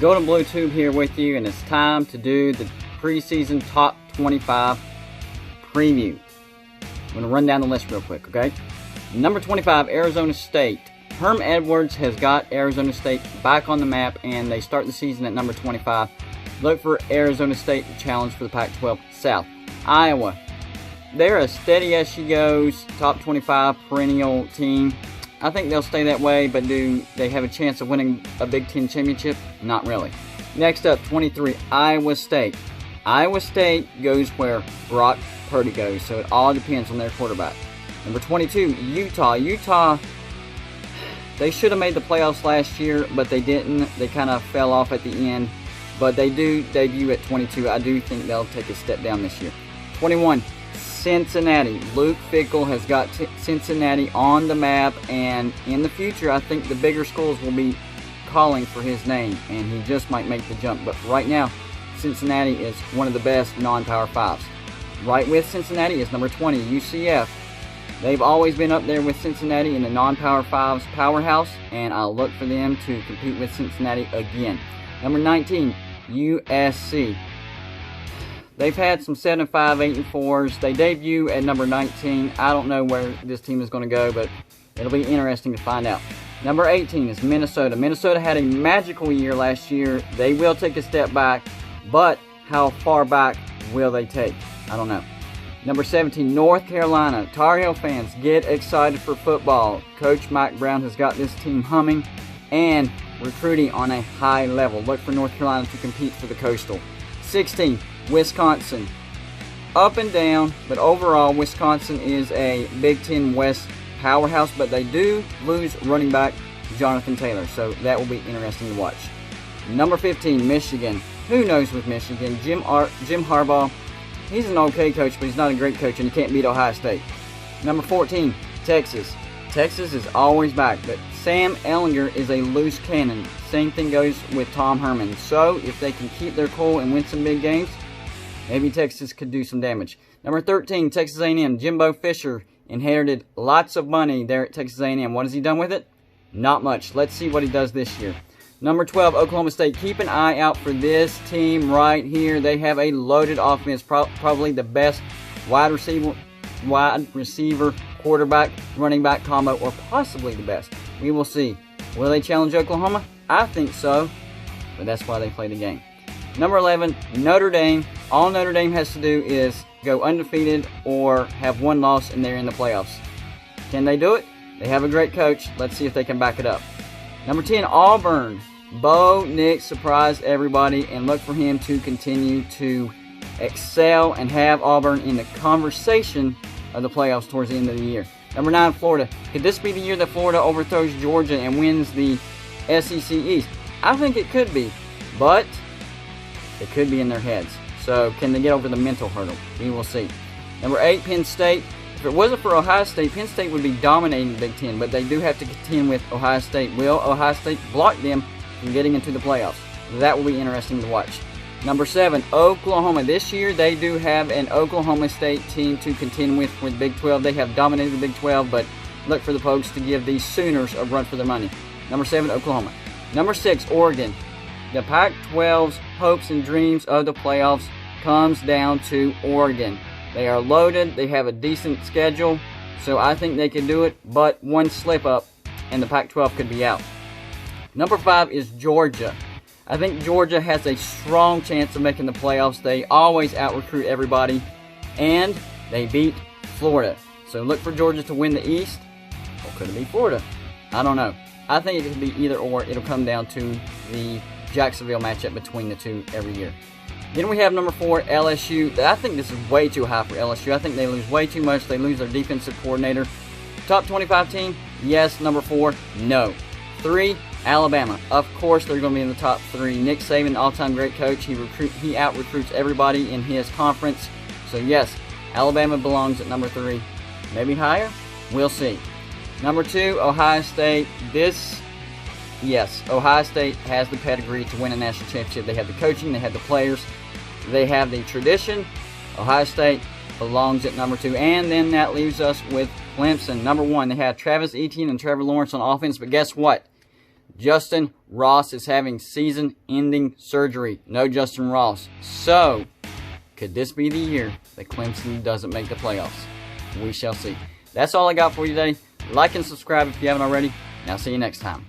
Golden Blue Tube here with you, and it's time to do the preseason top 25 preview. I'm going to run down the list real quick, okay? Number 25, Arizona State. Herm Edwards has got Arizona State back on the map, and they start the season at number 25. Look for Arizona State to challenge for the Pac-12 South. Iowa. They're as steady as she goes, top 25 perennial team. I think they'll stay that way, but do they have a chance of winning a Big Ten championship? Not really. Next up, 23, Iowa State. Iowa State goes where Brock Purdy goes, so it all depends on their quarterback. Number 22, Utah. Utah, they should have made the playoffs last year, but they didn't. They kind of fell off at the end, but they do debut at 22. I do think they'll take a step down this year. 21, Cincinnati. Luke Fickell has got Cincinnati on the map, and in the future, I think the bigger schools will be calling for his name, and he just might make the jump. But right now, Cincinnati is one of the best non-Power 5s. Right with Cincinnati is number 20, UCF. They've always been up there with Cincinnati in the non-Power 5's powerhouse, and I'll look for them to compete with Cincinnati again. Number 19, USC. They've had some 7-5, 8-4s. They debut at number 19. I don't know where this team is going to go, but it'll be interesting to find out. Number 18 is Minnesota. Minnesota had a magical year last year. They will take a step back, but how far back will they take? I don't know. Number 17, North Carolina. Tar Heel fans, get excited for football. Coach Mike Brown has got this team humming and recruiting on a high level. Look for North Carolina to compete for the Coastal. 16, Wisconsin. Up and down, but overall, Wisconsin is a Big Ten West powerhouse, but they do lose running back Jonathan Taylor, so that will be interesting to watch. Number 15, Michigan. Who knows with Michigan? Jim Harbaugh, he's an okay coach, but he's not a great coach, and he can't beat Ohio State. Number 14, Texas. Texas is always back, but Sam Ehlinger is a loose cannon. Same thing goes with Tom Herman. So, if they can keep their cool and win some big games, maybe Texas could do some damage. Number 13, Texas A&M. Jimbo Fisher inherited lots of money there at Texas A&M. What has he done with it? Not much. Let's see what he does this year. Number 12, Oklahoma State. Keep an eye out for this team right here. They have a loaded offense, probably the best wide receiver, quarterback, running back combo, or possibly the best. We will see. Will they challenge Oklahoma? I think so, but that's why they play the game. Number 11, Notre Dame. All Notre Dame has to do is go undefeated or have one loss and they're in the playoffs. Can they do it? They have a great coach. Let's see if they can back it up. Number 10, Auburn. Bo Nix surprised everybody, and look for him to continue to excel and have Auburn in the conversation of the playoffs towards the end of the year. Number 9, Florida. Could this be the year that Florida overthrows Georgia and wins the SEC East? I think it could be, but it could be in their heads. So, can they get over the mental hurdle? We will see. Number 8, Penn State. If it wasn't for Ohio State, Penn State would be dominating the Big Ten, but they do have to contend with Ohio State. Will Ohio State block them from getting into the playoffs? That will be interesting to watch. Number 7, Oklahoma. This year, they do have an Oklahoma State team to contend with for the Big 12. They have dominated the Big 12, but look for the Pokes to give these Sooners a run for their money. Number 7, Oklahoma. Number 6, Oregon. The Pac-12's hopes and dreams of the playoffs comes down to Oregon. They are loaded. They have a decent schedule, so I think they can do it, but one slip-up, and the Pac-12 could be out. Number 5 is Georgia. I think Georgia has a strong chance of making the playoffs. They always out-recruit everybody, and they beat Florida. So look for Georgia to win the East, or could it be Florida? I don't know. I think it could be either or. It'll come down to the Jacksonville matchup between the two every year. Then we have number 4, LSU. I think this is way too high for LSU. I think they lose way too much. They lose their defensive coordinator. Top 25 team? Yes. Number 4? No. 3, Alabama. Of course, they're going to be in the top 3. Nick Saban, all-time great coach. He out-recruits everybody in his conference. So, yes, Alabama belongs at number 3. Maybe higher? We'll see. Number 2, Ohio State. Yes, Ohio State has the pedigree to win a national championship. They have the coaching. They have the players. They have the tradition. Ohio State belongs at number 2. And then that leaves us with Clemson. Number 1, they have Travis Etienne and Trevor Lawrence on offense. But guess what? Justin Ross is having season-ending surgery. No Justin Ross. So, could this be the year that Clemson doesn't make the playoffs? We shall see. That's all I got for you today. Like and subscribe if you haven't already, and I'll see you next time.